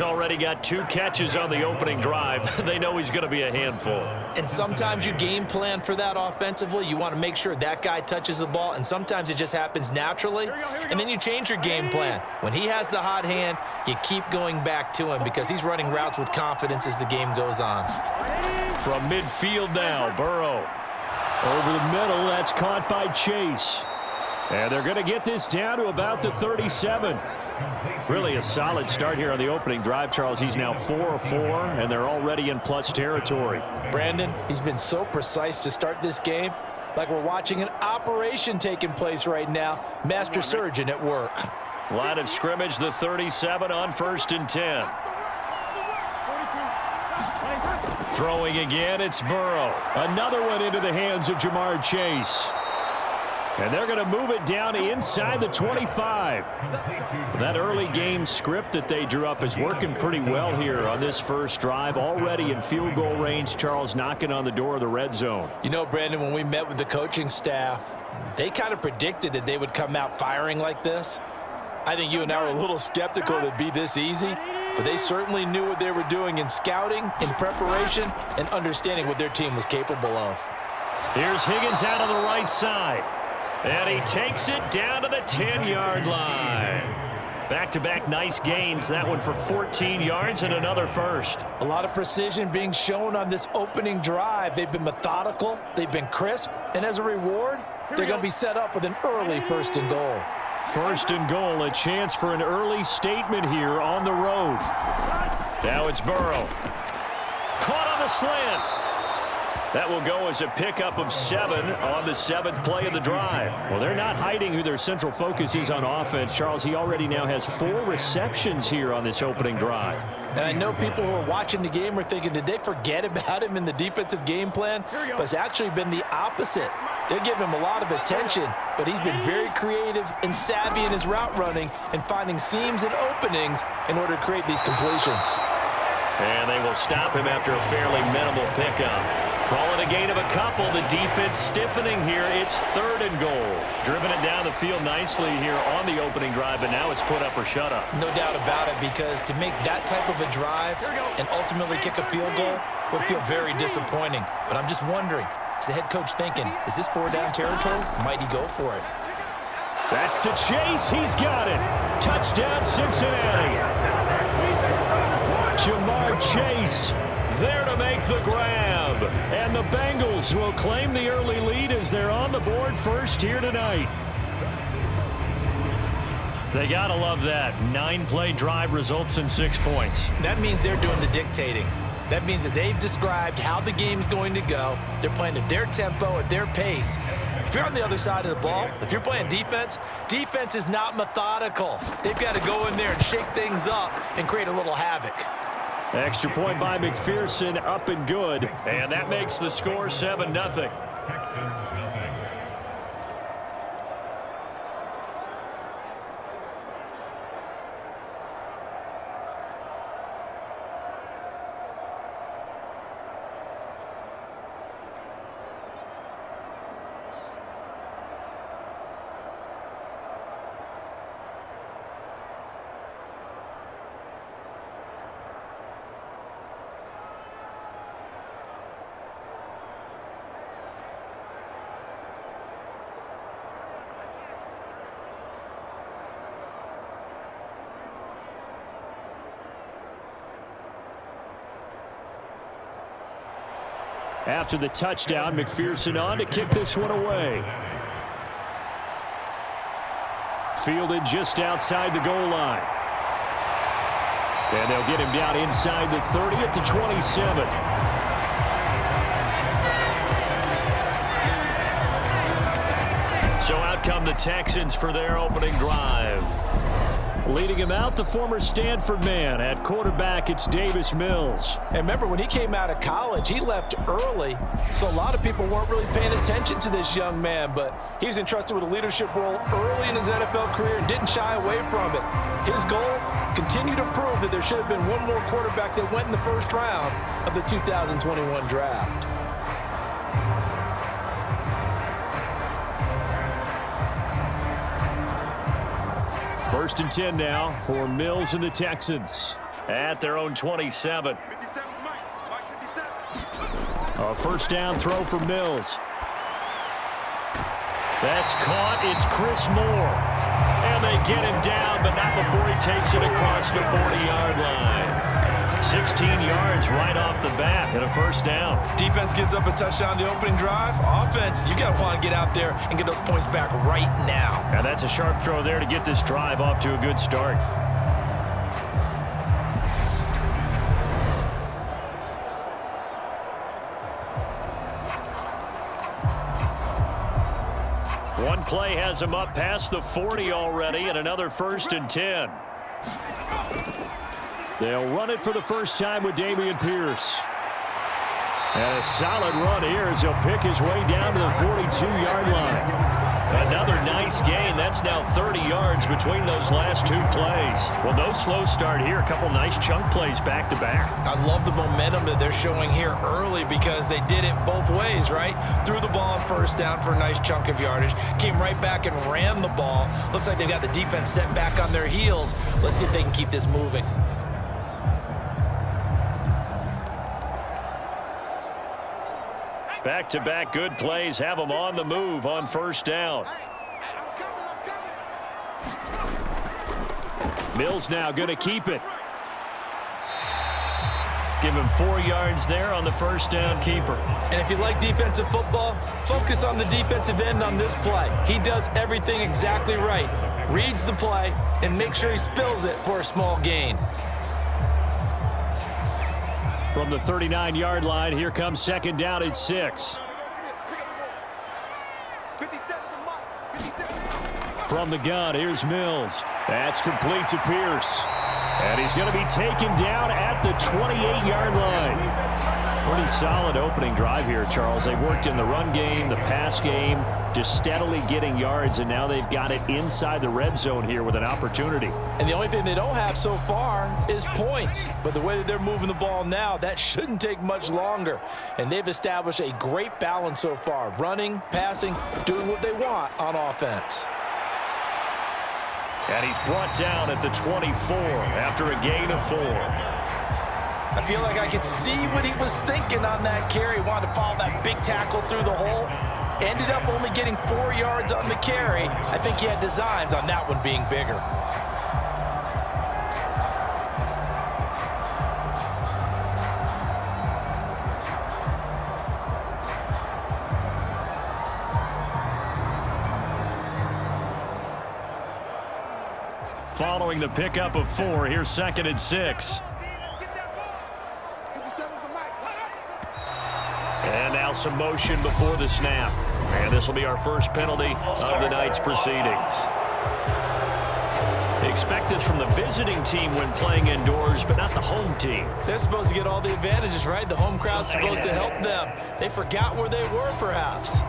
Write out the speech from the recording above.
He's already got 2 catches on the opening drive. They know he's going to be a handful. And sometimes you game plan for that offensively. You want to make sure that guy touches the ball, and sometimes it just happens naturally. And then you change your game plan. When he has the hot hand, you keep going back to him because he's running routes with confidence as the game goes on. From midfield now, Burrow. Over the middle, that's caught by Chase. And they're going to get this down to about the 37. Really a solid start here on the opening drive, Charles. He's now 4 of 4, and they're already in plus territory. Brandon, he's been so precise to start this game, like we're watching an operation taking place right now. Master surgeon at work. Line of scrimmage, the 37 on 1st and 10. Throwing again, it's Burrow. Another one into the hands of Jamar Chase. And they're going to move it down inside the 25. That early game script that they drew up is working pretty well here on this first drive. Already in field goal range, Charles knocking on the door of the red zone. You know, Brandon, when we met with the coaching staff, they kind of predicted that they would come out firing like this. I think you and I were a little skeptical that it'd be this easy, but they certainly knew what they were doing in scouting, in preparation, and understanding what their team was capable of. Here's Higgins out on the right side. And he takes it down to the 10-yard line. Back-to-back nice gains. That one for 14 yards and another first. A lot of precision being shown on this opening drive. They've been methodical. They've been crisp. And as a reward, they're going to be set up with an early 1st and goal. 1st and goal, a chance for an early statement here on the road. Now it's Burrow. Caught on the slant. That will go as a pickup of 7 on the 7th play of the drive. Well, they're not hiding who their central focus is on offense. Charles, he already now has 4 receptions here on this opening drive. And I know people who are watching the game are thinking, did they forget about him in the defensive game plan? But it's actually been the opposite. They're giving him a lot of attention, but he's been very creative and savvy in his route running and finding seams and openings in order to create these completions. And they will stop him after a fairly minimal pickup. Calling a gain of a couple. The defense stiffening here. It's 3rd and goal. Driven it down the field nicely here on the opening drive, but now it's put up or shut up. No doubt about it, because to make that type of a drive and ultimately kick a field goal would feel very disappointing. But I'm just wondering, is the head coach thinking, is this 4-down territory? Might he go for it? That's to Chase. He's got it. Touchdown, Cincinnati. Jamar Chase there to make the grab. And the Bengals will claim the early lead as they're on the board first here tonight. They got to love that. 9-play drive results in 6 points. That means they're doing the dictating. That means that they've described how the game's going to go. They're playing at their tempo, at their pace. If you're on the other side of the ball, if you're playing defense, defense is not methodical. They've got to go in there and shake things up and create a little havoc. Extra point by McPherson, up and good. And that makes the score 7-0. After the touchdown, McPherson on to kick this one away. Fielded just outside the goal line. And they'll get him down inside the 30 at the 27. So out come the Texans for their opening drive. Leading him out, the former Stanford man. At quarterback, it's Davis Mills. And remember, when he came out of college, he left early, so a lot of people weren't really paying attention to this young man, but he was entrusted with a leadership role early in his NFL career and didn't shy away from it. His goal, continue to prove that there should have been one more quarterback that went in the first round of the 2021 draft. First and 10 now for Mills and the Texans. at their own 27. A first down throw for Mills. That's caught. It's Chris Moore. And they get him down, but not before he takes it across the 40-yard line. 16 yards right off the bat and a first down. Defense gives up a touchdown the opening drive. Offense, you got to want to get out there and get those points back right now. And that's a sharp throw there to get this drive off to a good start. One play has him up past the 40 already, and another 1st and 10. They'll run it for the first time with Dameon Pierce. And a solid run here as he'll pick his way down to the 42-yard line. Another nice gain. That's now 30 yards between those last 2 plays. Well, no slow start here. A couple nice chunk plays back-to-back. I love the momentum that they're showing here early because they did it both ways, right? Threw the ball on first down for a nice chunk of yardage. Came right back and ran the ball. Looks like they've got the defense set back on their heels. Let's see if they can keep this moving. Back-to-back good plays have them on the move on first down. Mills now going to keep it. Give him 4 yards there on the first down keeper. And if you like defensive football, focus on the defensive end on this play. He does everything exactly right. Reads the play and makes sure he spills it for a small gain. From the 39-yard line, here comes second down at 6. From the gun, here's Mills. That's complete to Pierce. And he's going to be taken down at the 28-yard line. Pretty solid opening drive here, Charles. They've worked in the run game, the pass game, just steadily getting yards, and now they've got it inside the red zone here with an opportunity. And the only thing they don't have so far is points. But the way that they're moving the ball now, that shouldn't take much longer. And they've established a great balance so far. Running, passing, doing what they want on offense. And he's brought down at the 24 after a gain of 4. I feel like I could see what he was thinking on that carry. He wanted to follow that big tackle through the hole. Ended up only getting 4 yards on the carry. I think he had designs on that one being bigger. Following the pickup of 4, here's 2nd and 6. And now some motion before the snap. And this will be our first penalty of the night's proceedings. Expect this from the visiting team when playing indoors, but not the home team. They're supposed to get all the advantages, right? The home crowd's supposed to help them. They forgot where they were, perhaps.